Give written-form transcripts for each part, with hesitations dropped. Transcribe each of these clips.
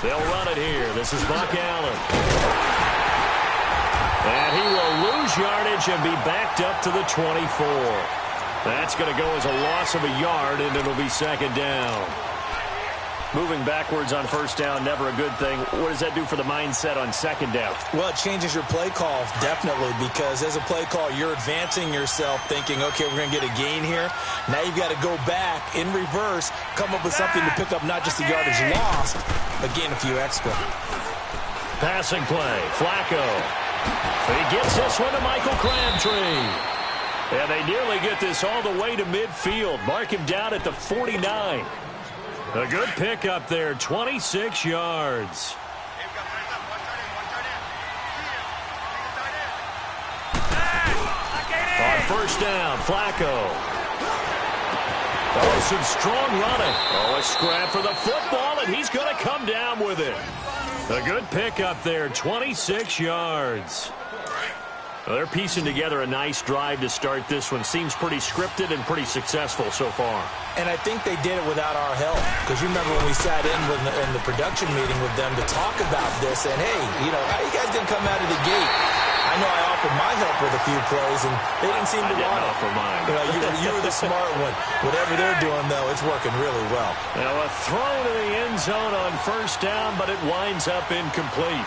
They'll run it here. This is Buck Allen. And he will lose yardage and be backed up to the 24. That's going to go as a loss of a yard, and it'll be second down. Moving backwards on first down, never a good thing. What does that do for the mindset on second down? Well, it changes your play call, definitely, because as a play call, you're advancing yourself thinking, okay, we're going to get a gain here. Now you've got to go back in reverse, come up with something to pick up not just the yardage lost, but gain a few extra. Passing play, Flacco. He gets this one to Michael Crabtree. And they nearly get this all the way to midfield. Mark him down at the 49. A good pickup there, 26 yards. On first down, Flacco. Oh, some strong running. Oh, a scrap for the football, and he's going to come down with it. A good pickup there, 26 yards. Well, they're piecing together a nice drive to start this one. Seems pretty scripted and pretty successful so far. And I think they did it without our help. Because you remember when we sat in the production meeting with them to talk about this, and hey, you know, how you guys didn't come out of the gate? I know I offered my help with a few plays, and they didn't seem to want it. I didn't offer mine. You were the smart one. Whatever they're doing, though, it's working really well. Now a throw to the end zone on first down, but it winds up incomplete.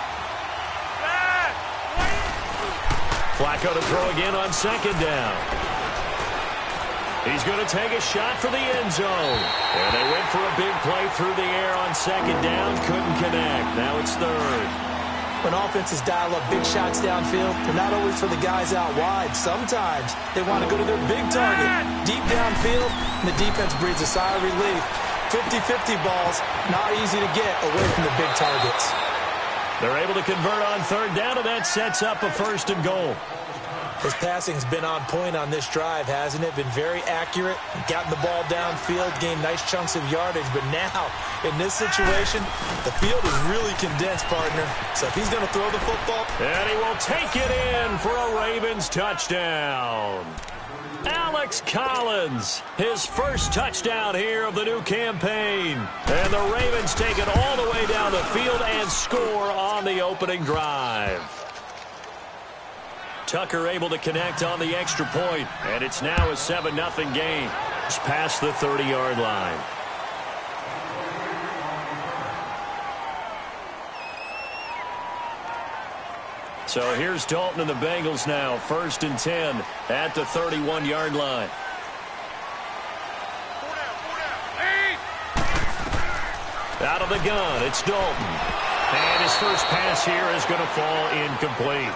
Flacco to throw again on second down. He's going to take a shot for the end zone. And they went for a big play through the air on second down. Couldn't connect. Now it's third. When offenses dial up big shots downfield, they're not always for the guys out wide. Sometimes they want to go to their big target. Deep downfield, and the defense breathes a sigh of relief. 50-50 balls, not easy to get away from the big targets. They're able to convert on third down, and that sets up a first and goal. His passing's been on point on this drive, hasn't it? Been very accurate, gotten the ball downfield, gained nice chunks of yardage. But now, in this situation, the field is really condensed, partner. So if he's going to throw the football... And he will take it in for a Ravens touchdown. Alex Collins, his first touchdown here of the new campaign. And the Ravens take it all the way down the field and score on the opening drive. Tucker able to connect on the extra point, and it's now a 7-0 game. It's past the 30-yard line. So here's Dalton and the Bengals now, 1st and 10 at the 31-yard line. Out of the gun, it's Dalton. And his first pass here is going to fall incomplete.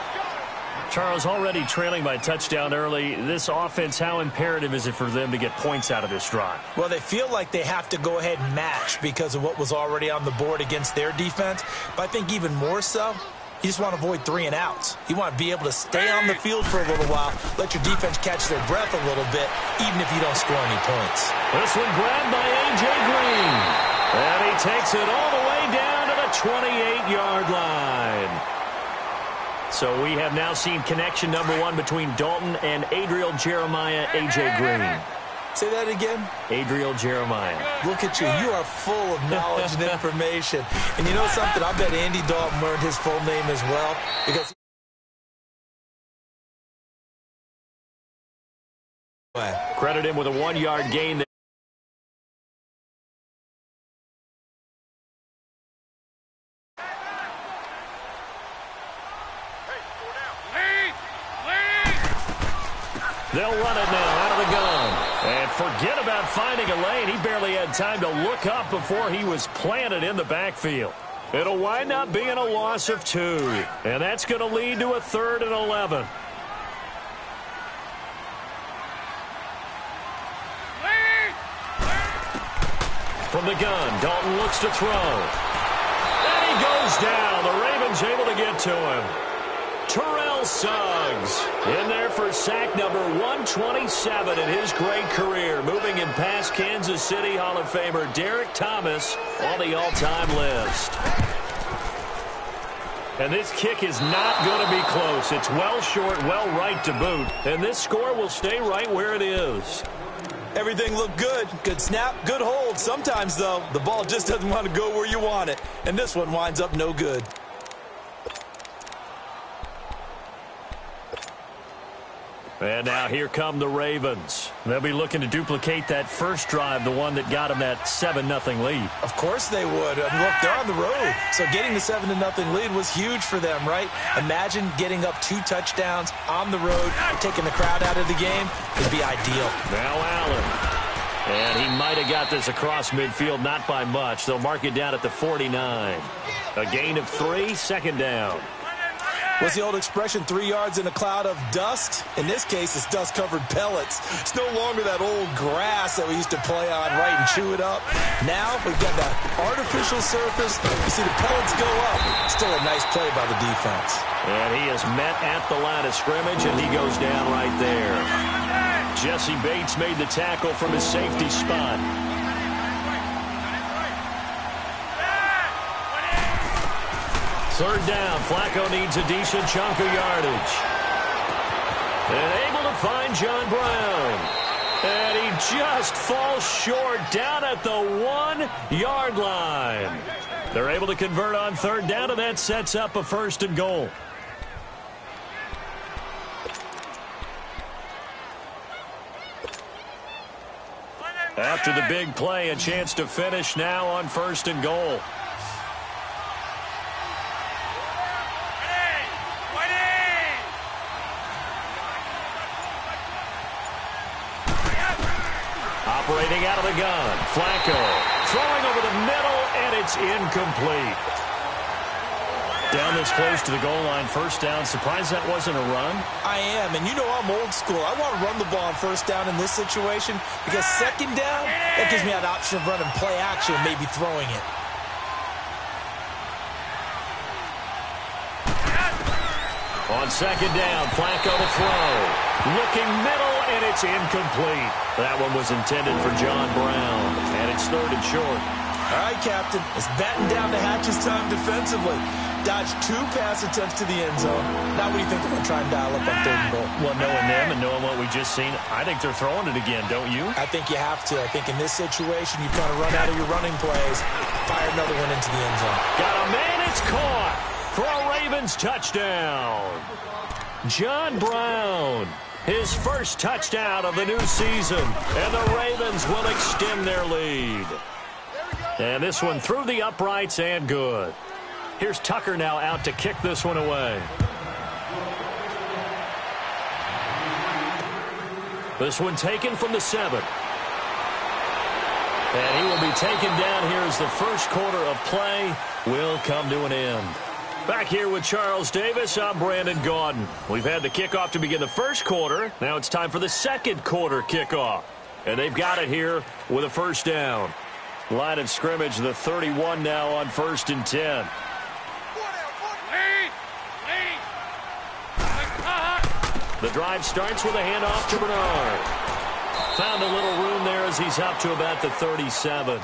Charles, already trailing by touchdown early. This offense, how imperative is it for them to get points out of this drive? Well, they feel like they have to go ahead and match because of what was already on the board against their defense. But I think even more so, you just want to avoid 3 and outs. You want to be able to stay on the field for a little while, let your defense catch their breath a little bit, even if you don't score any points. This one grabbed by A.J. Green. And he takes it all the way down to the 28-yard line. So we have now seen connection number 1 between Dalton and Adriel Jeremiah, A.J. Green. Say that again? Adriel Jeremiah. Look at you. You are full of knowledge and information. And you know something? I bet Andy Dalton learned his full name as well. Because credit him with a 1-yard gain. They'll run it now out of the gun. And forget about finding a lane. He barely had time to look up before he was planted in the backfield. It'll wind up being a loss of 2. And that's going to lead to a 3rd and 11. From the gun, Dalton looks to throw. And he goes down. The Ravens able to get to him. Terrell Suggs in there for sack number 127 in his great career. Moving him past Kansas City Hall of Famer Derek Thomas on the all-time list. And this kick is not going to be close. It's well short, well right to boot. And this score will stay right where it is. Everything looked good. Good snap, good hold. Sometimes, though, the ball just doesn't want to go where you want it. And this one winds up no good. And now here come the Ravens. They'll be looking to duplicate that first drive, the one that got them that 7-0 lead. Of course they would. I mean, look, they're on the road. So getting the 7-0 lead was huge for them, right? Imagine getting up 2 touchdowns on the road, taking the crowd out of the game. Would be ideal. Now Allen. And he might have got this across midfield, not by much. They'll mark it down at the 49. A gain of 3, second down. What's the old expression, 3 yards in a cloud of dust? In this case, it's dust-covered pellets. It's no longer that old grass that we used to play on, right, and chew it up. Now we've got that artificial surface. You see the pellets go up. Still a nice play by the defense. And he is met at the line of scrimmage, and he goes down right there. Jesse Bates made the tackle from his safety spot. Third down, Flacco needs a decent chunk of yardage. And able to find John Brown. And he just falls short down at the 1-yard line. They're able to convert on third down, and that sets up a 1st and goal. After the big play, a chance to finish now on 1st and goal. Operating out of the gun, Flacco throwing over the middle, and it's incomplete. Down this close to the goal line, 1st down. Surprised that wasn't a run? I am, and you know I'm old school. I want to run the ball on 1st down in this situation because 2nd down, that gives me an option of running play action and maybe throwing it. On 2nd down, Flacco to throw. Looking middle, and it's incomplete. That one was intended for John Brown, and it's 3rd and short. All right, Captain. It's batten down the hatches time defensively. Dodged 2 pass attempts to the end zone. Now what do you think they're going to try and dial up on 3rd and goal? Well, knowing them and knowing what we just seen, I think they're throwing it again, don't you? I think you have to. I think in this situation, you kind of run out of your running plays, fire another one into the end zone. Got a man, it's caught for a Ravens touchdown. John Brown, his first touchdown of the new season, and the Ravens will extend their lead. And this one through the uprights and good. Here's Tucker now out to kick this one away. This one taken from the 7. And he will be taken down here as the first quarter of play will come to an end. Back here with Charles Davis, I'm Brandon Gaudin. We've had the kickoff to begin the first quarter. Now it's time for the second quarter kickoff. And they've got it here with a 1st down. Line of scrimmage, the 31 now on 1st and 10. The drive starts with a handoff to Bernard. Found a little room there as he's up to about the 37.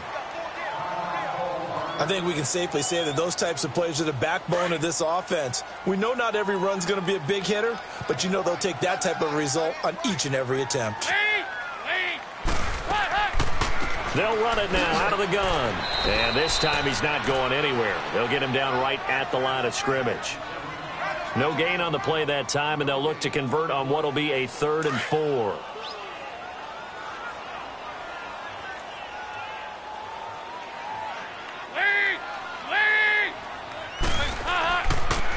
I think we can safely say that those types of plays are the backbone of this offense. We know not every run's going to be a big hitter, but you know they'll take that type of result on each and every attempt. They'll run it now out of the gun. And this time he's not going anywhere. They'll get him down right at the line of scrimmage. No gain on the play that time, and they'll look to convert on what will be a 3rd and 4.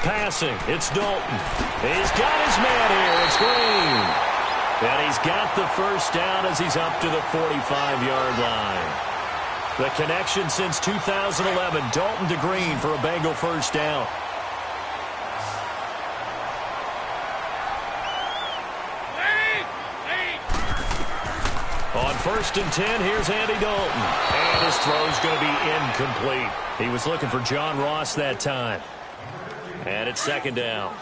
Passing, it's Dalton. He's got his man here. It's Green. And he's got the 1st down as he's up to the 45-yard line. The connection since 2011, Dalton to Green for a Bengal 1st down. On 1st and 10, here's Andy Dalton. And his throw's going to be incomplete. He was looking for John Ross that time. And it's 2nd down.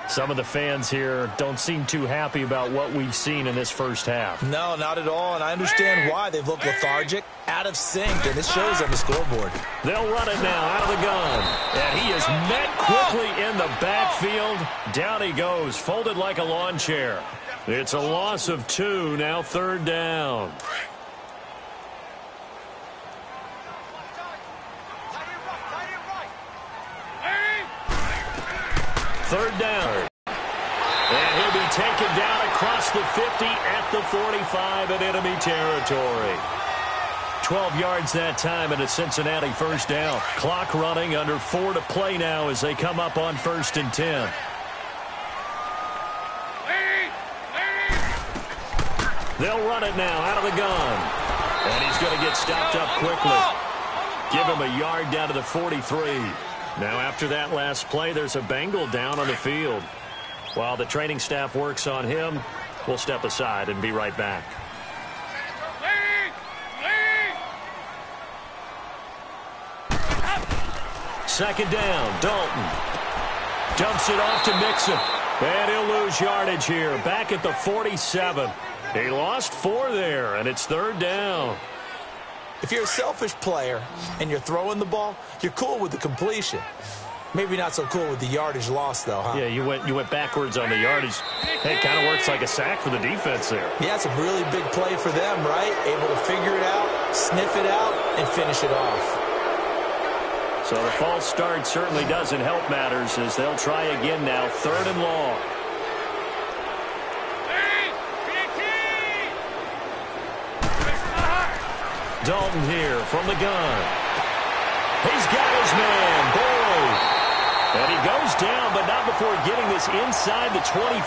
Some of the fans here don't seem too happy about what we've seen in this first half. No, not at all, and I understand why. They've looked lethargic, out of sync, and this shows on the scoreboard. They'll run it now out of the gun. And he is met quickly in the backfield. Down he goes, folded like a lawn chair. It's a loss of 2, now 3rd down. Third down. And he'll be taken down across the 50 at the 45 in enemy territory. 12 yards that time and a Cincinnati first down. Clock running, under 4 to play now as they come up on 1st and 10. They'll run it now out of the gun. And he's going to get stopped up quickly. Give him a yard down to the 43. Now, after that last play, there's a Bengal down on the field. While the training staff works on him, we'll step aside and be right back. Second down, Dalton. Dumps it off to Mixon. And he'll lose yardage here, back at the 47. He lost 4 there, and it's 3rd down. If you're a selfish player and you're throwing the ball, you're cool with the completion. Maybe not so cool with the yardage loss, though, huh? Yeah, you went backwards on the yardage. Hey, it kind of works like a sack for the defense there. Yeah, it's a really big play for them, right? Able to figure it out, sniff it out, and finish it off. So the false start certainly doesn't help matters as they'll try again now, 3rd and long. Dalton here from the gun. He's got his man, Boyd. And he goes down, but not before getting this inside the 25.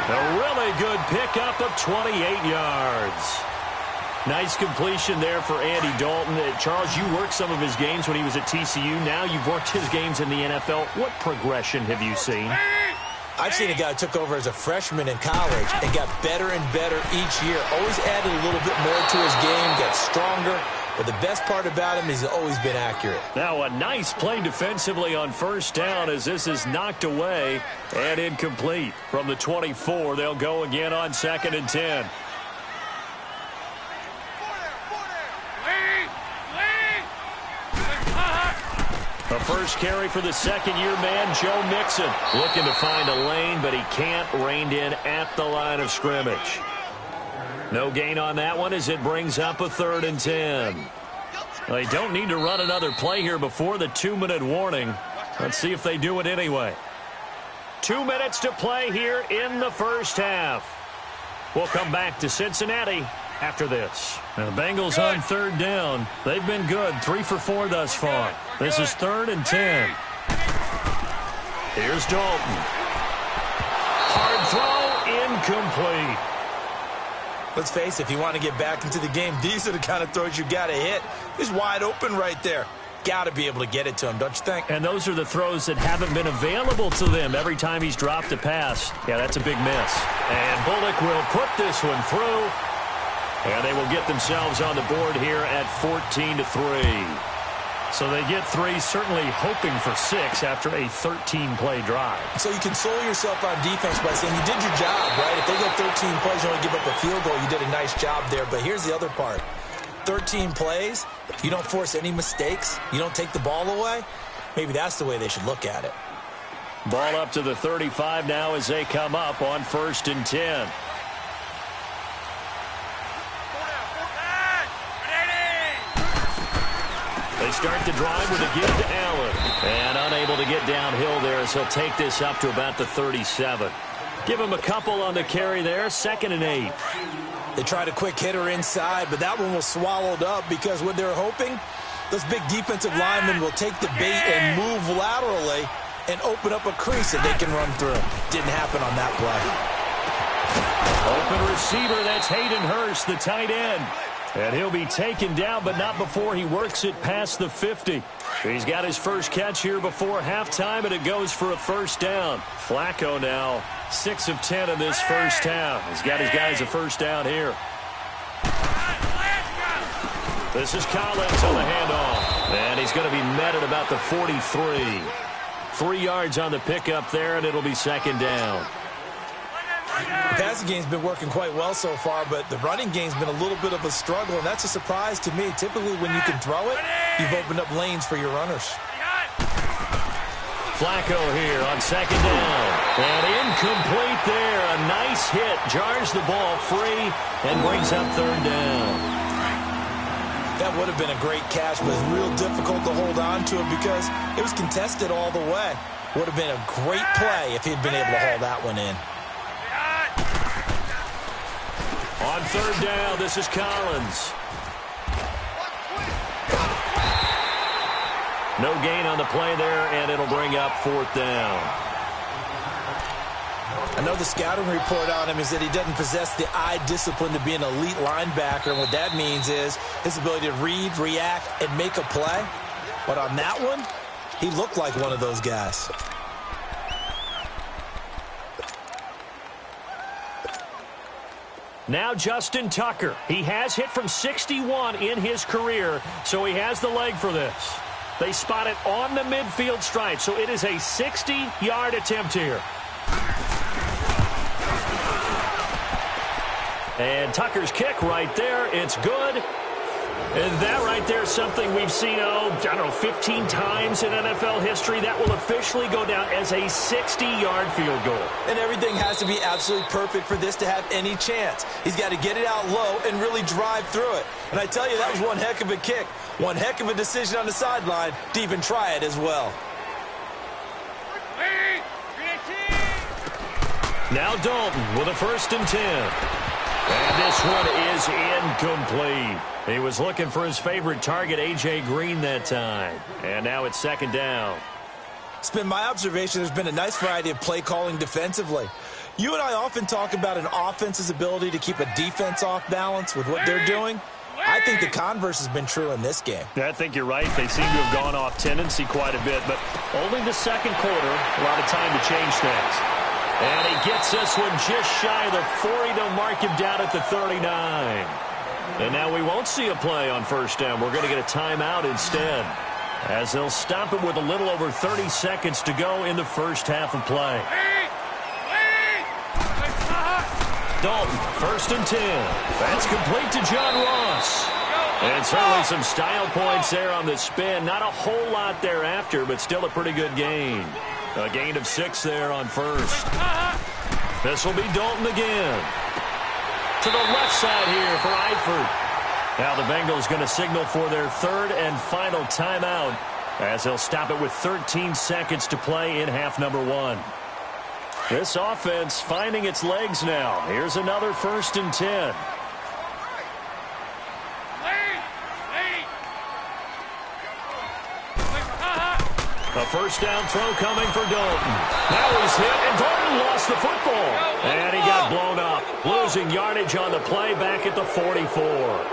A really good pickup of 28 yards. Nice completion there for Andy Dalton. Charles, you worked some of his games when he was at TCU. Now you've worked his games in the NFL. What progression have you seen? I've seen a guy who took over as a freshman in college and got better and better each year. Always added a little bit more to his game, got stronger. But the best part about him is he's always been accurate. Now a nice play defensively on 1st down as this is knocked away and incomplete. From the 24, they'll go again on 2nd and 10. A first carry for the second-year man, Joe Mixon. Looking to find a lane, but he can't. Reined in at the line of scrimmage. No gain on that one as it brings up a 3rd and 10. They don't need to run another play here before the 2-minute warning. Let's see if they do it anyway. 2 minutes to play here in the first half. We'll come back to Cincinnati after this. Now, the Bengals on 3rd down. They've been good, 3 for 4 thus far. This is 3rd and 10. Here's Dalton. Hard throw, incomplete. Let's face it, if you want to get back into the game, these are the kind of throws you got to hit. He's wide open right there. Got to be able to get it to him, don't you think? And those are the throws that haven't been available to them every time he's dropped a pass. Yeah, that's a big miss. And Bullock will put this one through. And they will get themselves on the board here at 14-3. So they get 3, certainly hoping for 6 after a 13-play drive. So you console yourself on defense by saying you did your job, right? If they go 13 plays, you only give up a field goal, you did a nice job there. But here's the other part. 13 plays, you don't force any mistakes, you don't take the ball away. Maybe that's the way they should look at it. Ball up to the 35 now as they come up on 1st and 10. They start the drive with a give to Allen. And unable to get downhill there as he'll take this up to about the 37. Give him a couple on the carry there, 2nd and 8. They tried a quick hitter inside, but that one was swallowed up because what they're hoping, those big defensive linemen will take the bait and move laterally and open up a crease that they can run through. Didn't happen on that play. Open receiver, that's Hayden Hurst, the tight end. And he'll be taken down, but not before he works it past the 50. He's got his first catch here before halftime, and it goes for a first down. Flacco now 6 of 10 in this first half. He's got his guys a first down here. This is Collins on the handoff. And he's going to be met at about the 43. 3 yards on the pickup there, and it'll be second down. The passing game's been working quite well so far, but the running game's been a little bit of a struggle, and that's a surprise to me. Typically, when you can throw it, you've opened up lanes for your runners. Flacco here on second down. And incomplete there. A nice hit. Jars the ball free and brings up third down. That would have been a great catch, but it's real difficult to hold on to it because it was contested all the way. Would have been a great play if he'd been able to hold that one in. On third down, this is Collins. No gain on the play there, and it'll bring up fourth down. I know the scouting report on him is that he doesn't possess the eye discipline to be an elite linebacker, and what that means is his ability to read, react, and make a play. But on that one, he looked like one of those guys. Now Justin Tucker. He has hit from 61 in his career, so he has the leg for this. They spot it on the midfield stripe, so it is a 60-yard attempt here. And Tucker's kick right there. It's good. And that right there is something we've seen, 15 times in NFL history. That will officially go down as a 60-yard field goal. And everything has to be absolutely perfect for this to have any chance. He's got to get it out low and really drive through it. And I tell you, that was one heck of a kick. One heck of a decision on the sideline to even try it as well. Now Dalton with a 1st and 10. And this one is incomplete. He was looking for his favorite target, A.J. Green, that time. And now it's second down. It's been my observation there's been a nice variety of play calling defensively. You and I often talk about an offense's ability to keep a defense off balance with what they're doing. I think the converse has been true in this game. I think you're right. They seem to have gone off tendency quite a bit, but only the second quarter, a lot of time to change things. And he gets this one just shy of the 40 to mark him down at the 39. And now we won't see a play on first down. We're going to get a timeout instead, as they'll stop it with a little over 30 seconds to go in the first half of play. Dalton, 1st and 10. That's complete to John Ross. And certainly some style points there on the spin. Not a whole lot thereafter, but still a pretty good gain. A gain of 6 there on first. This will be Dalton again. To the left side here for Eifert. Now the Bengals going to signal for their 3rd and final timeout, as they'll stop it with 13 seconds to play in half number 1. This offense finding its legs now. Here's another 1st and 10. A first down throw coming for Dalton. Now he's hit, and Dalton lost the football. And he got blown up, losing yardage on the play back at the 44.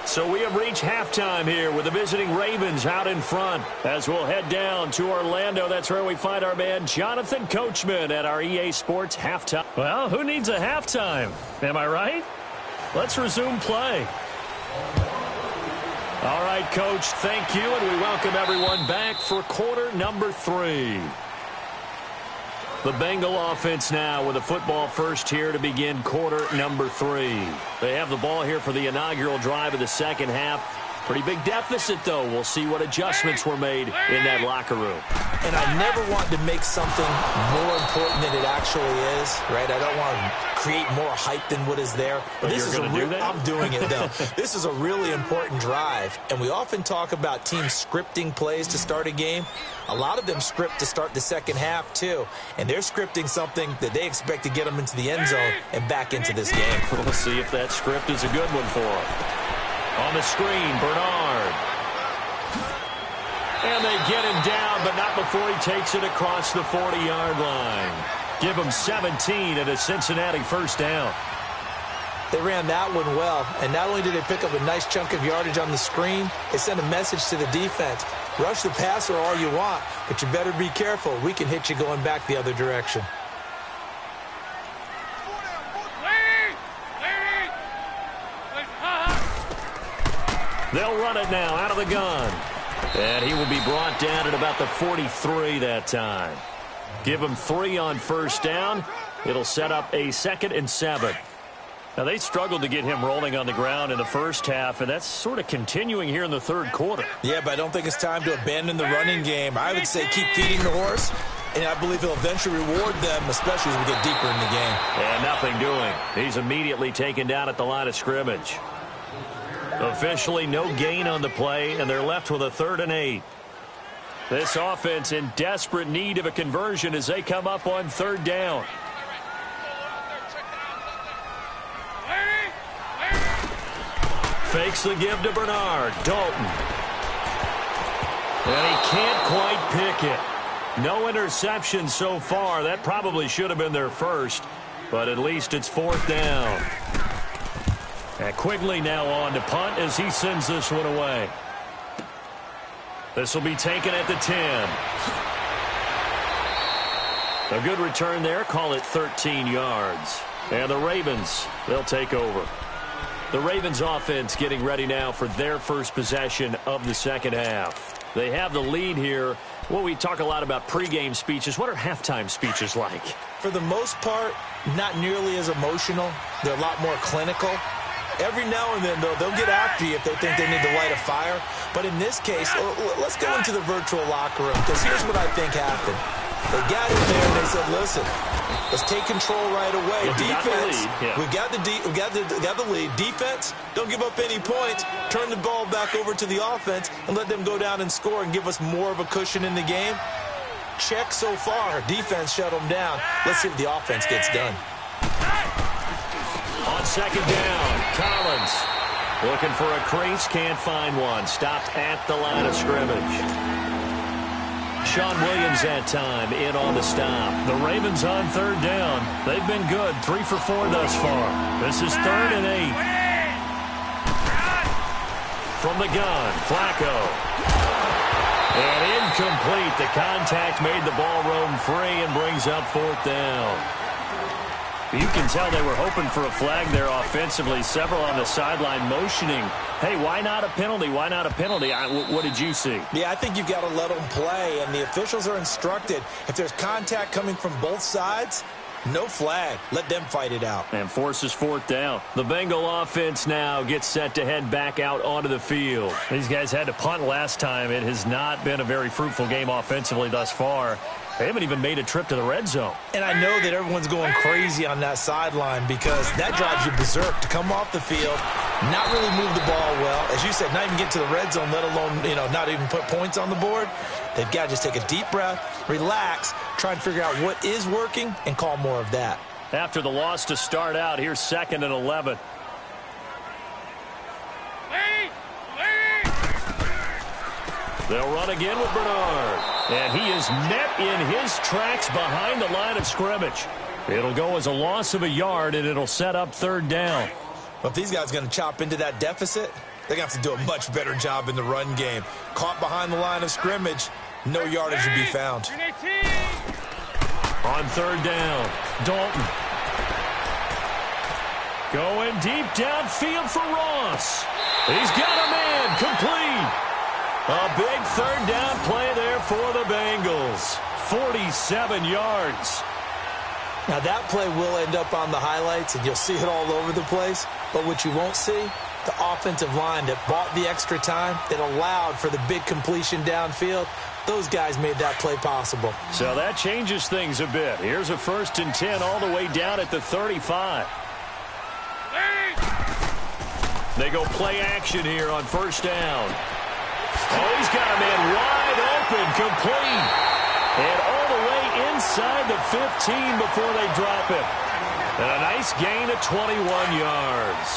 So we have reached halftime here with the visiting Ravens out in front, as we'll head down to Orlando. That's where we find our man Jonathan Coachman at our EA Sports halftime. Well, who needs a halftime? Am I right? Let's resume play. All right, Coach, thank you, and we welcome everyone back for quarter number 3. The Bengal offense now with a football first here to begin quarter number 3. They have the ball here for the inaugural drive of the second half. Pretty big deficit, though. We'll see what adjustments were made in that locker room. And I never want to make something more important than it actually is, right? I don't want to create more hype than what is there. But this is I'm doing it, though. This is a really important drive. And we often talk about teams scripting plays to start a game. A lot of them script to start the second half, too. And they're scripting something that they expect to get them into the end zone and back into this game. We'll see if that script is a good one for them. On the screen, Bernard. And they get him down, but not before he takes it across the 40-yard line. Give him 17 at a Cincinnati first down. They ran that one well, and not only did they pick up a nice chunk of yardage on the screen, they sent a message to the defense. Rush the passer all you want, but you better be careful. We can hit you going back the other direction. They'll run it now out of the gun. And he will be brought down at about the 43 that time. Give him 3 on first down. It'll set up a 2nd and 7. Now, they struggled to get him rolling on the ground in the first half, and that's sort of continuing here in the third quarter. Yeah, but I don't think it's time to abandon the running game. I would say keep feeding the horse, and I believe he'll eventually reward them, especially as we get deeper in the game. And nothing doing. He's immediately taken down at the line of scrimmage. Officially no gain on the play, and they're left with a 3rd and 8. This offense in desperate need of a conversion as they come up on 3rd down. Fakes the give to Bernard. Dalton. And he can't quite pick it. No interception so far. That probably should have been their first, but at least it's 4th down. And Quigley now on to punt as he sends this one away. This will be taken at the 10. A good return there. Call it 13 yards. And the Ravens, they'll take over. The Ravens offense getting ready now for their first possession of the second half. They have the lead here. Well, we talk a lot about pregame speeches. What are halftime speeches like? For the most part, not nearly as emotional. They're a lot more clinical. Every now and then, though, they'll get after you if they think they need to light a fire. But in this case, let's go into the virtual locker room, because here's what I think happened. They got in there and they said, listen, let's take control right away. Defense, we've got the lead. Defense, don't give up any points. Turn the ball back over to the offense and let them go down and score and give us more of a cushion in the game. Check so far. Defense shut them down. Let's see if the offense gets done. On 2nd down, Collins looking for a crease, can't find one. Stopped at the line of scrimmage. Sean Williams that time in on the stop. The Ravens on 3rd down. They've been good, 3 for 4 thus far. This is 3rd and 8. From the gun, Flacco. And incomplete. The contact made the ball roam free and brings up 4th down. You can tell they were hoping for a flag there offensively. Several on the sideline motioning, hey, why not a penalty? Why not a penalty? What did you see? Yeah, I think you've got to let them play, and the officials are instructed. If there's contact coming from both sides, no flag. Let them fight it out. And forces 4th down. The Bengal offense now gets set to head back out onto the field. These guys had to punt last time. It has not been a very fruitful game offensively thus far. They haven't even made a trip to the red zone. And I know that everyone's going crazy on that sideline because that drives you berserk to come off the field, not really move the ball well. As you said, not even get to the red zone, let alone, not even put points on the board. They've got to just take a deep breath, relax, try and figure out what is working, and call more of that. After the loss to start out, here's 2nd and 11. They'll run again with Bernard. And he is met in his tracks behind the line of scrimmage. It'll go as a loss of a yard, and it'll set up 3rd down. Well, if these guys are going to chop into that deficit, they're going to have to do a much better job in the run game. Caught behind the line of scrimmage, no yardage to be found. On 3rd down, Dalton. Going deep downfield for Ross. He's got a man, complete. A big 3rd down play there for the Bengals. 47 yards. Now that play will end up on the highlights, and you'll see it all over the place. But what you won't see, the offensive line that bought the extra time, that allowed for the big completion downfield, those guys made that play possible. So that changes things a bit. Here's a 1st and 10 all the way down at the 35. They go play action here on 1st down. Oh, he's got a man wide open, complete. And all the way inside the 15 before they drop it. And a nice gain of 21 yards.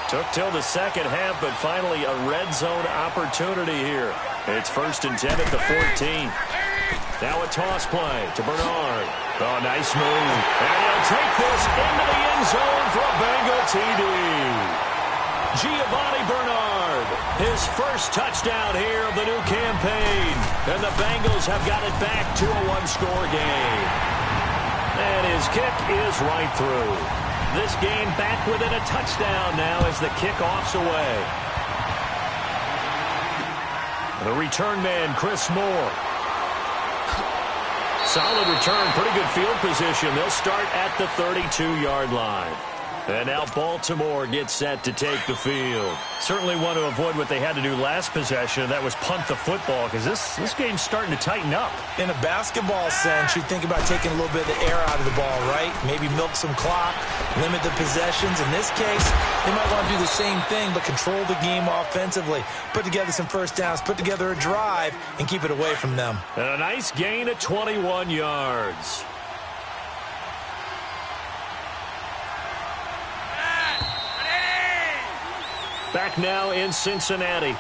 Took till the second half, but finally a red zone opportunity here. It's 1st and 10 at the 14. Now a toss play to Bernard. Oh, nice move. And he'll take this into the end zone for a Bengal TD. Giovanni Bernard, his first touchdown here of the new campaign. And the Bengals have got it back to a 1-score game. And his kick is right through. This game back within a touchdown now as the kickoff's away. The return man, Chris Moore. Solid return, pretty good field position. They'll start at the 32-yard line. And now Baltimore gets set to take the field. Certainly want to avoid what they had to do last possession. That was punt the football, because this game's starting to tighten up. In a basketball sense, you think about taking a little bit of the air out of the ball, right? Maybe milk some clock, limit the possessions. In this case, they might want to do the same thing, but control the game offensively. Put together some first downs, put together a drive, and keep it away from them. And a nice gain of 21 yards. Back now in Cincinnati.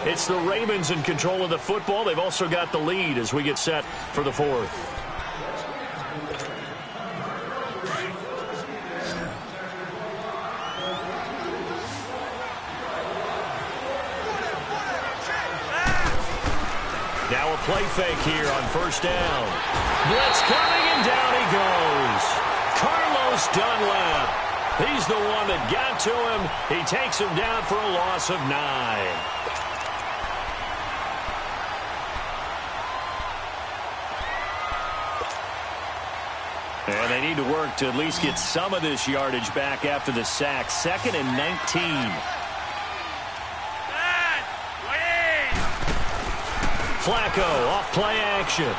It's the Ravens in control of the football. They've also got the lead as we get set for the fourth. Now a play fake here on first down. Blitz coming, and down he goes. Carlos Dunlap. He's the one that got to him. He takes him down for a loss of 9. And they need to work to at least get some of this yardage back after the sack. 2nd and 19. Flacco off play action.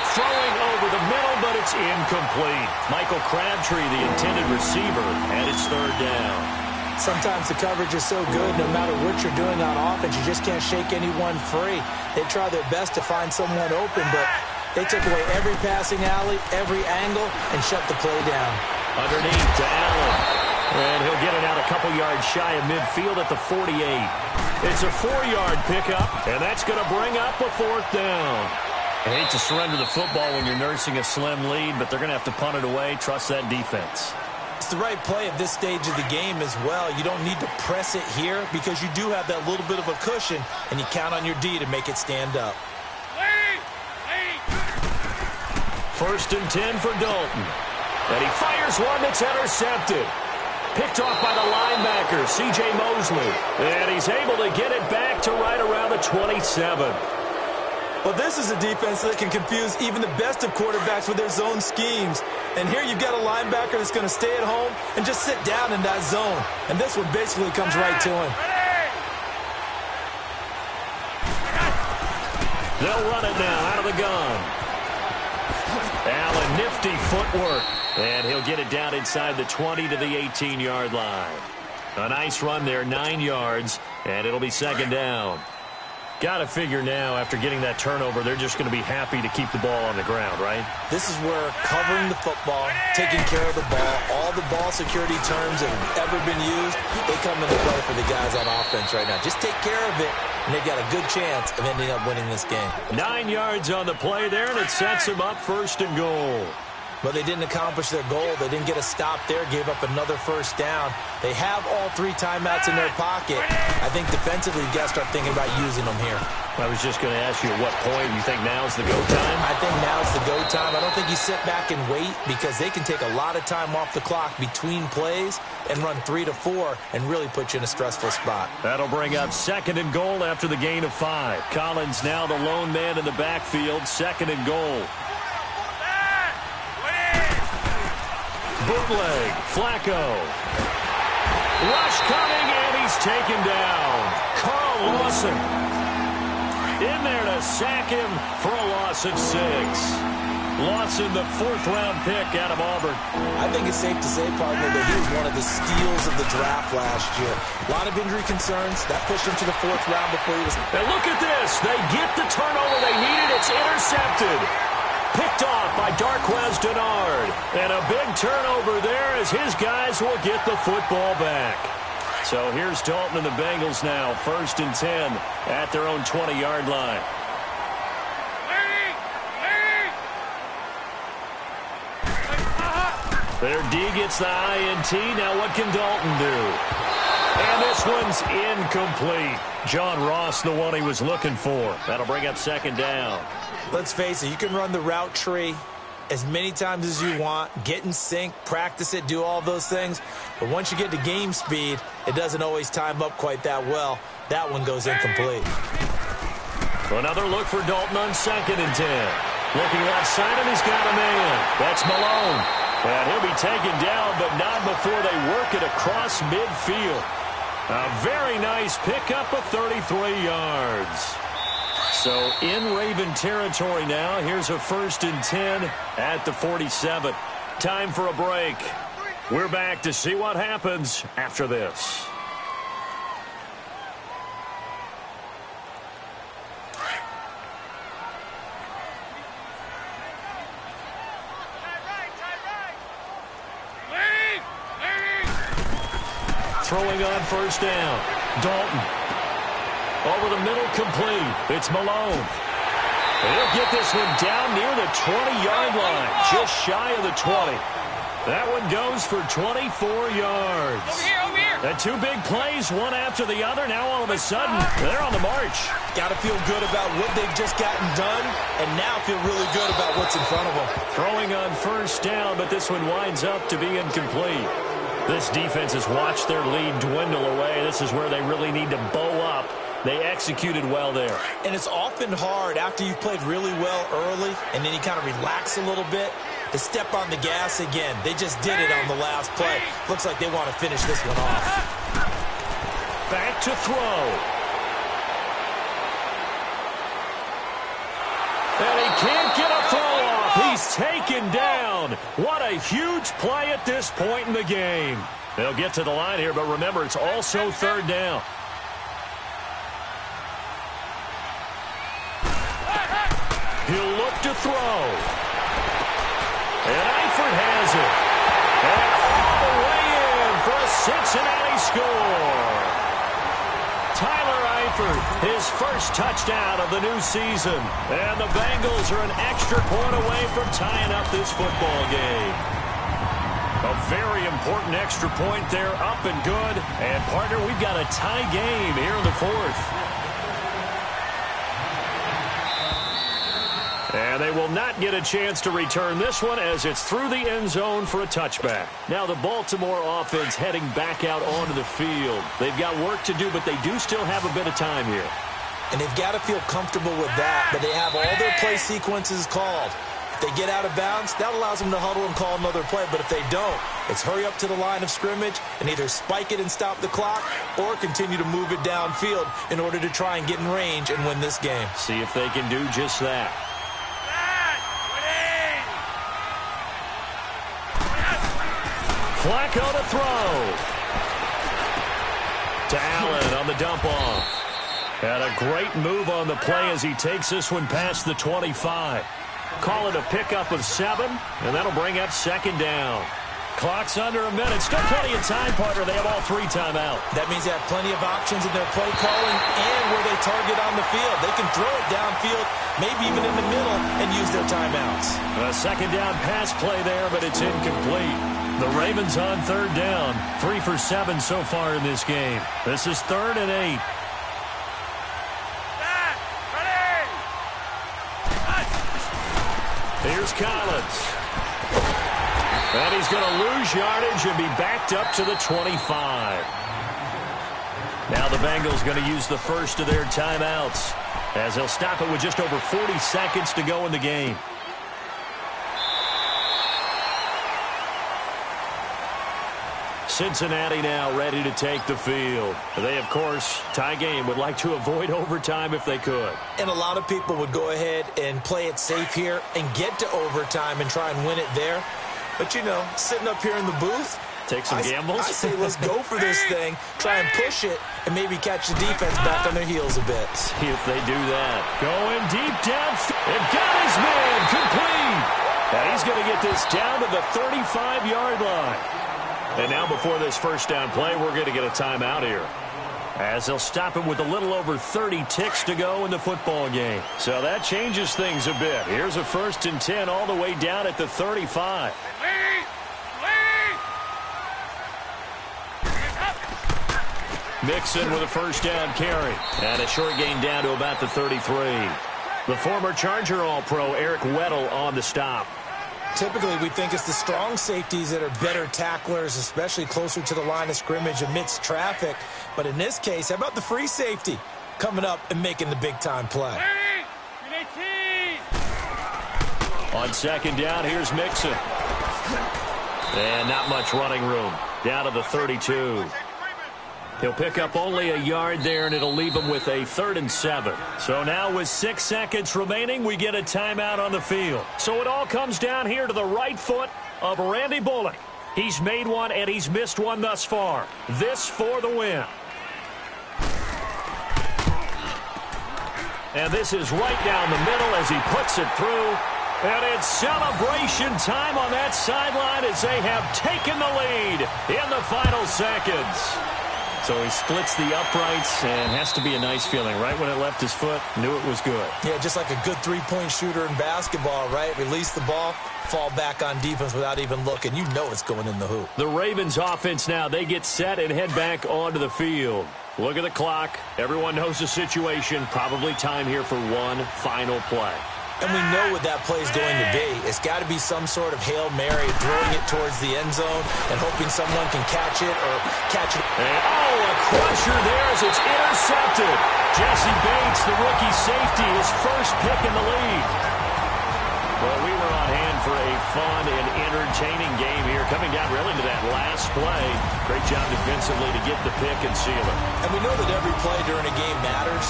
Throwing over the middle, but it's incomplete. Michael Crabtree, the intended receiver, and it's 3rd down. Sometimes the coverage is so good, no matter what you're doing on offense, you just can't shake anyone free. They try their best to find someone open, but they took away every passing alley, every angle, and shut the play down. Underneath to Allen. And he'll get it out a couple yards shy of midfield at the 48. It's a 4-yard pickup, and that's going to bring up a 4th down. I hate to surrender the football when you're nursing a slim lead, but they're going to have to punt it away. Trust that defense. It's the right play at this stage of the game as well. You don't need to press it here because you do have that little bit of a cushion, and you count on your D to make it stand up. 1st and 10 for Dalton. And he fires one that's intercepted. Picked off by the linebacker, C.J. Mosley. And he's able to get it back to right around the 27. Well, this is a defense that can confuse even the best of quarterbacks with their zone schemes. And here you've got a linebacker that's going to stay at home and just sit down in that zone. And this one basically comes right to him. They'll run it now out of the gun. Allen, nifty footwork. And he'll get it down inside the 20 to the 18-yard line. A nice run there, 9 yards, and it'll be 2nd down. Got to figure now, after getting that turnover, they're just going to be happy to keep the ball on the ground, right? This is where covering the football, taking care of the ball, all the ball security terms that have ever been used, they come into play for the guys on offense right now. Just take care of it, and they've got a good chance of ending up winning this game. 9 yards on the play there, and it sets them up 1st and goal. But they didn't accomplish their goal. They didn't get a stop there, gave up another 1st down. They have all 3 timeouts in their pocket. I think defensively, you got to start thinking about using them here. I was just going to ask you at what point you think now's the go time? I think now's the go time. I don't think you sit back and wait because they can take a lot of time off the clock between plays and run 3 to 4 and really put you in a stressful spot. That'll bring up 2nd and goal after the gain of 5. Collins now the lone man in the backfield, 2nd and goal. Bootleg, Flacco. Rush coming, and he's taken down. Carl Lawson in there to sack him for a loss of 6. Lawson, the 4th-round pick out of Auburn. I think it's safe to say, partner, that he was one of the steals of the draft last year. A lot of injury concerns. That pushed him to the 4th round before he was... And look at this. They get the turnover they needed. It's intercepted. Picked off by Darquez Denard. And a big turnover there as his guys will get the football back. So here's Dalton and the Bengals now. 1st and 10 at their own 20-yard line. Their D gets the INT. Now what can Dalton do? And this one's incomplete. John Ross, the one he was looking for. That'll bring up 2nd down. Let's face it, you can run the route tree, as many times as you want, get in sync, practice it, do all those things. But once you get to game speed, it doesn't always time up quite that well. That one goes incomplete. Another look for Dalton on 2nd and 10. Looking left side, and he's got a man. That's Malone. And he'll be taken down, but not before they work it across midfield. A very nice pickup of 33 yards. So in Raven territory now. Here's a 1st and 10 at the 47. Time for a break. We're back to see what happens after this. Throwing on 1st down. Dalton. Over the middle, complete. It's Malone. He'll get this one down near the 20-yard line. Just shy of the 20. That one goes for 24 yards. Over here. The 2 big plays, one after the other. Now all of a sudden, they're on the march. Got to feel good about what they've just gotten done, and now feel really good about what's in front of them. Throwing on 1st down, but this one winds up to be incomplete. This defense has watched their lead dwindle away. This is where they really need to bow up. They executed well there. And it's often hard after you've played really well early and then you kind of relax a little bit to step on the gas again. They just did it on the last play. Looks like they want to finish this one off. Back to throw. And he can't get a throw off. He's taken down. What a huge play at this point in the game. They'll get to the line here, but remember, it's also 3rd down. He'll look to throw. And Eifert has it. And all the way in for a Cincinnati score. Tyler Eifert, his first touchdown of the new season. And the Bengals are an extra point away from tying up this football game. A very important extra point there, up and good. And, partner, we've got a tie game here in the 4th. And they will not get a chance to return this one as it's through the end zone for a touchback. Now the Baltimore offense heading back out onto the field. They've got work to do, but they do still have a bit of time here. And they've got to feel comfortable with that, but they have all their play sequences called. If they get out of bounds, that allows them to huddle and call another play. But if they don't, it's hurry up to the line of scrimmage and either spike it and stop the clock or continue to move it downfield in order to try and get in range and win this game. See if they can do just that. Flacco to throw. To Allen on the dump off. And a great move on the play as he takes this one past the 25. Call it a pickup of 7, and that'll bring up 2nd down. Clock's under a minute. Still plenty of time, partner. They have all 3 timeouts. That means they have plenty of options in their play calling and where they target on the field. They can throw it downfield, maybe even in the middle, and use their timeouts. A 2nd down pass play there, but it's incomplete. The Ravens on 3rd down. 3 for 7 so far in this game. This is 3rd and 8. Here's Collins. And he's going to lose yardage and be backed up to the 25. Now the Bengals going to use the first of their timeouts as they'll stop it with just over 40 seconds to go in the game. Cincinnati now ready to take the field. They, of course, tie game, would like to avoid overtime if they could. And a lot of people would go ahead and play it safe here and get to overtime and try and win it there. But, you know, sitting up here in the booth, take some gambles. I say let's go for this thing, try and push it, and maybe catch the defense back on their heels a bit. See if they do that. Going deep down. And got his man complete. And he's going to get this down to the 35-yard line. And now before this first down play, we're going to get a timeout here, as they'll stop it with a little over 30 ticks to go in the football game. So that changes things a bit. Here's a 1st and 10 all the way down at the 35. Mixon with a 1st down carry. And a short gain down to about the 33. The former Charger All-Pro Eric Weddle on the stop. Typically, we think it's the strong safeties that are better tacklers, especially closer to the line of scrimmage amidst traffic. But in this case, how about the free safety coming up and making the big-time play? On second down, here's Mixon. And not much running room. Down to the 32. He'll pick up only a yard there, and it'll leave him with a 3rd and 7. So now with 6 seconds remaining, we get a timeout on the field. So it all comes down here to the right foot of Randy Bullock. He's made one, and he's missed one thus far. This for the win. And this is right down the middle as he puts it through. And it's celebration time on that sideline as they have taken the lead in the final seconds. So he splits the uprights, and has to be a nice feeling. Right when it left his foot, knew it was good. Yeah, just like a good three-point shooter in basketball, right? Release the ball, fall back on defense without even looking. You know it's going in the hoop. The Ravens offense now, they get set and head back onto the field. Look at the clock. Everyone knows the situation. Probably time here for one final play. And we know what that play is going to be. It's got to be some sort of Hail Mary, throwing it towards the end zone and hoping someone can catch it or catch it. And, a crusher there as it's intercepted. Jesse Bates, the rookie safety, his first pick in the league. Well, we were on hand for a fun and entertaining game here, coming down really to that last play. Great job defensively to get the pick and seal it. And we know that every play during a game matters.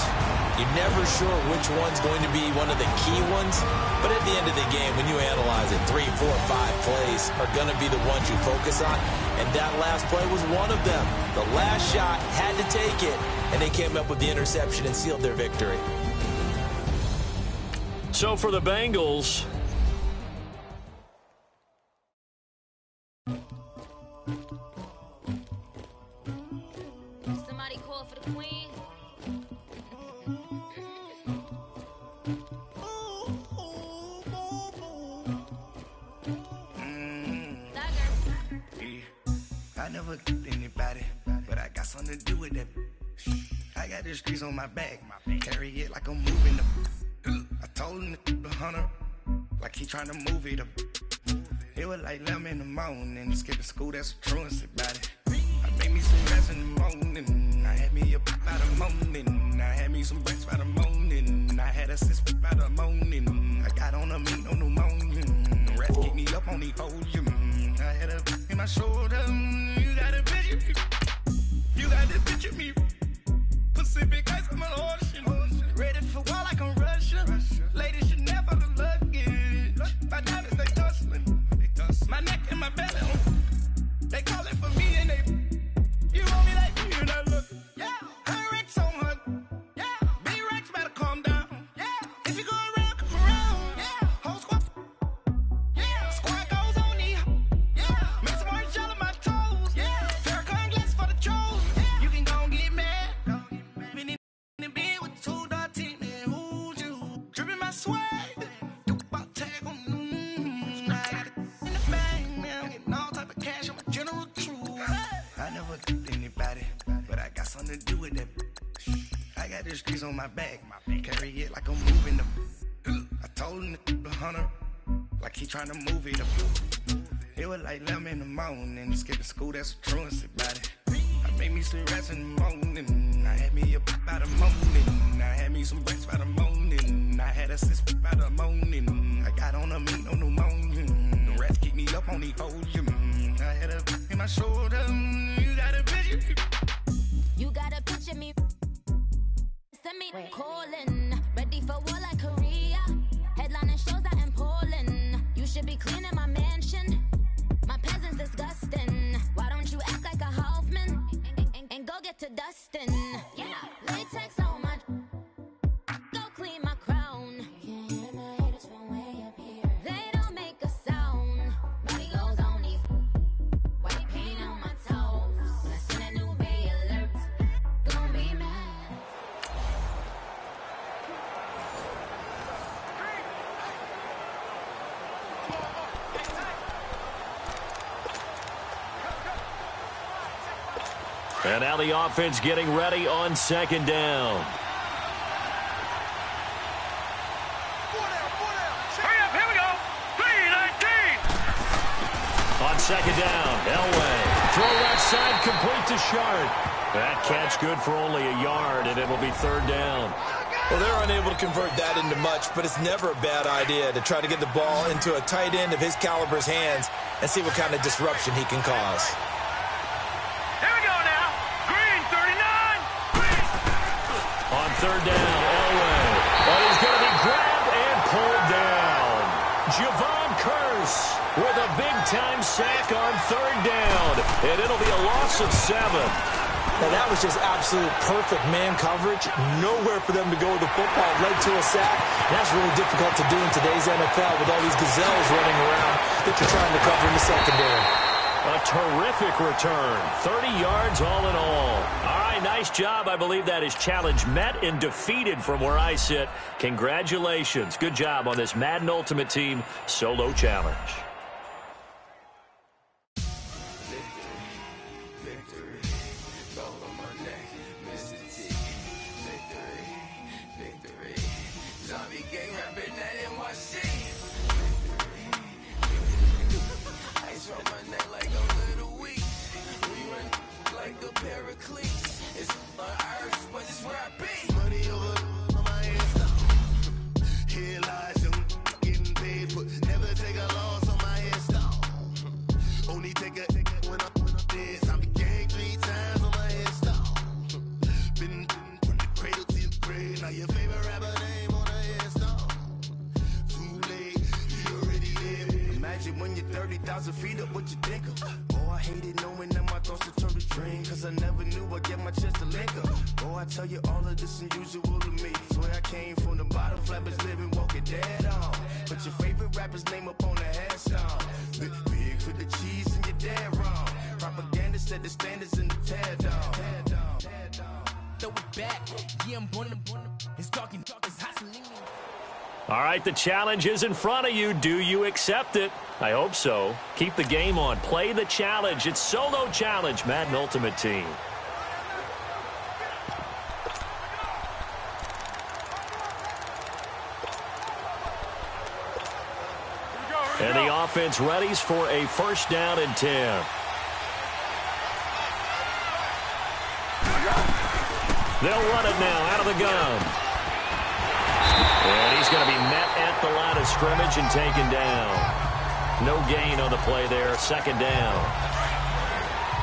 You're never sure which one's going to be one of the key ones. But at the end of the game, when you analyze it, 3, 4, 5 plays are going to be the ones you focus on. And that last play was one of them. The last shot had to take it, and they came up with the interception and sealed their victory. So for the Bengals, somebody call for the queen. I never killed anybody, but I got something to do with that. I got the streets on my back, carry it like I'm moving them. I told him the hunter, like he trying to move it up. It was like 11 in the morning, skipping school, that's a truancy about it. I made me some rest in the morning, I had me a pop by the morning. I had me some breaks by the morning, I had a six by the morning. I got on a meat on the morning, the rest keep me up on the podium. I had a in my shoulder, you got a bitch, you got this bitch at me. Pacific ice, I'm an ocean, ready for war like I'm Russian. Ladies should never the luggage, my diamonds they tussling, my neck and my belly, they call it for me and they, you want me like you and I look, yeah, her Rex on her, yeah, B-Rex better calm down, yeah, if you go around, come around, yeah, whole squad, yeah, squad goes on the, yeah, make some orange gel on my toes, yeah, Farrakhan glass for the trolls, yeah, you can go and get mad, been in the bed with 2 dark teeth, man, who's you, dripping my swag, do about tag on, I got it in the bag, man, I'm getting all type of cash, I'm a general true, I never killed anybody, but I got something to do with that. I got the streets on my back, carry it like I'm moving them. I told him the hunter, like he trying to move it up. It was like 11 in the morning, skipping school, that's a truancy about it. I made me some rest in the morning, I had me a pop by the morning. I had me some breaks by the morning, I had a six by the morning. I got on a meat on the morning, the rest keep me up on the podium. I had a in my shoulder, you got a bitch. You got a picture me. Send me calling. Ready for war like Korea. Headlining shows out in Poland. You should be cleaning my mansion. My peasants disgusting. Why don't you act like a Hoffman and go get to dustin'? Yeah, latex on my. Go clean my crown. You can hear my haters from way up here. They don't make a sound. Body goes on these. White paint on my toes. When I send a new Bay alert, you gon' be mad. And now the offense getting ready on second down. Hurry up, here we go. 3:19. second down. Elway. Throw left side, complete to Sharp. That catch good for only a yard, and it'll be third down. Well, they're unable to convert that into much, but it's never a bad idea to try to get the ball into a tight end of his caliber's hands and see what kind of disruption he can cause. Here we go now. Green, 39. Green. On third down, Elway. But he's going to be grabbed and pulled down. Javon Curse with a big-time sack on third down, and it'll be a loss of 7. Now, that was just absolute perfect man coverage. Nowhere for them to go with the football. Led to a sack. And that's really difficult to do in today's NFL with all these gazelles running around that you're trying to cover in the secondary. A terrific return. 30 yards all in all. All right, nice job. I believe that is challenge met and defeated from where I sit. Congratulations. Good job on this Madden Ultimate Team solo challenge. When you're 30,000 feet up, what you think of? Oh, I hated knowing that my thoughts would turn to dream, cause I never knew I'd get my chance to link up. Oh, I tell you all of this unusual to me. Swear I came from the bottom, flappers living, walking dead on. Put your favorite rapper's name up on the headstone. Big for the cheese and you're dead wrong. Propaganda set the standards in the tear down. Throw it back, yeah, I'm born it's talking, it's hustling. All right, the challenge is in front of you. Do you accept it? I hope so. Keep the game on. Play the challenge. It's solo challenge, Madden Ultimate Team. And the offense readies for a first down and 10. They'll run it now out of the gun. And he's going to be met at the line of scrimmage and taken down. No gain on the play there. Second down.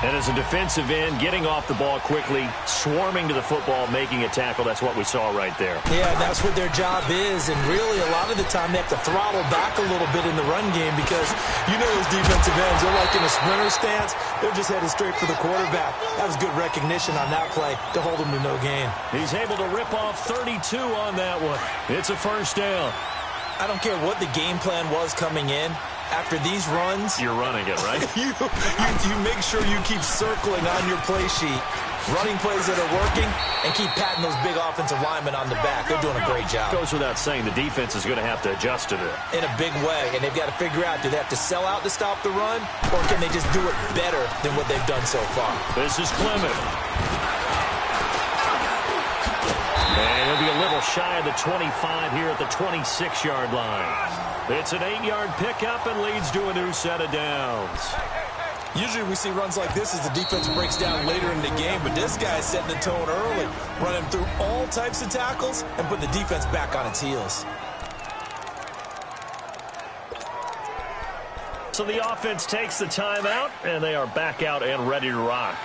And as a defensive end, getting off the ball quickly, swarming to the football, making a tackle. That's what we saw right there. Yeah, that's what their job is. And really, a lot of the time, they have to throttle back a little bit in the run game because you know those defensive ends, they're like in a sprinter stance. They're just headed straight for the quarterback. That was good recognition on that play to hold him to no gain. He's able to rip off 32 on that one. It's a first down. I don't care what the game plan was coming in. After these runs, you're running it, right? you make sure you keep circling on your play sheet, running plays that are working, and keep patting those big offensive linemen on the back. They're doing a great job. Goes without saying the defense is going to have to adjust to it. In a big way, and they've got to figure out, do they have to sell out to stop the run, or can they just do it better than what they've done so far? This is Clement. And he'll be a little shy of the 25 here at the 26-yard line. It's an 8-yard pickup and leads to a new set of downs. Usually we see runs like this as the defense breaks down later in the game, but this guy's setting the tone early, running through all types of tackles and put the defense back on its heels. So the offense takes the timeout, and they are back out and ready to rock.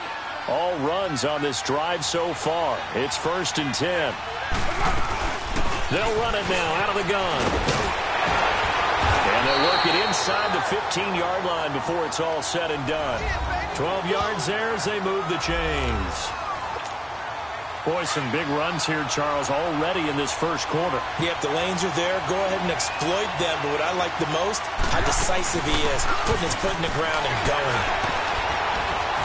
All runs on this drive so far. It's 1st and 10. They'll run it now out of the gun. And they'll work it inside the 15-yard line before it's all said and done. 12 yards there as they move the chains. Boy, some big runs here, Charles, already in this first quarter. Yep, the lanes are there. Go ahead and exploit them. But what I like the most, how decisive he is, putting his foot in the ground and going.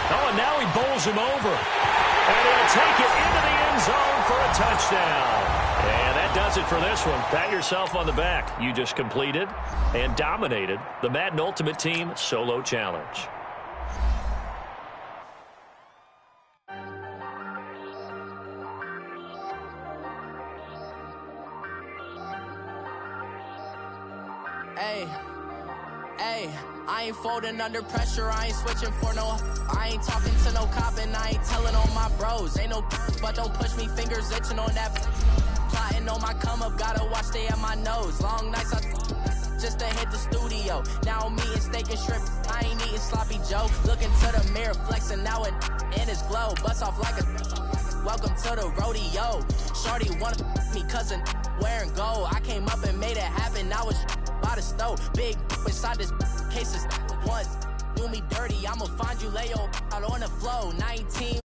Oh, and now he bowls him over. And he'll take it into the end zone for a touchdown. And that does it for this one. Pat yourself on the back. You just completed and dominated the Madden Ultimate Team Solo Challenge. Hey, Ayy, I ain't folding under pressure, I ain't switching for no. I ain't talking to no cop and I ain't telling on my bros. Ain't no but don't push me, fingers itching on that. Plotting on my come up, gotta watch stay at my nose. Long nights just to hit the studio. Now I'm eating steak and shrimp, I ain't eating sloppy Joe. Looking to the mirror, flexing now it in his glow. Bust off like a welcome to the rodeo. Shorty wanna me cousin wearing gold. I came up and made it happen, I was by the stove. Big inside this cases once do me dirty, I'ma find you lay out on the floor. 19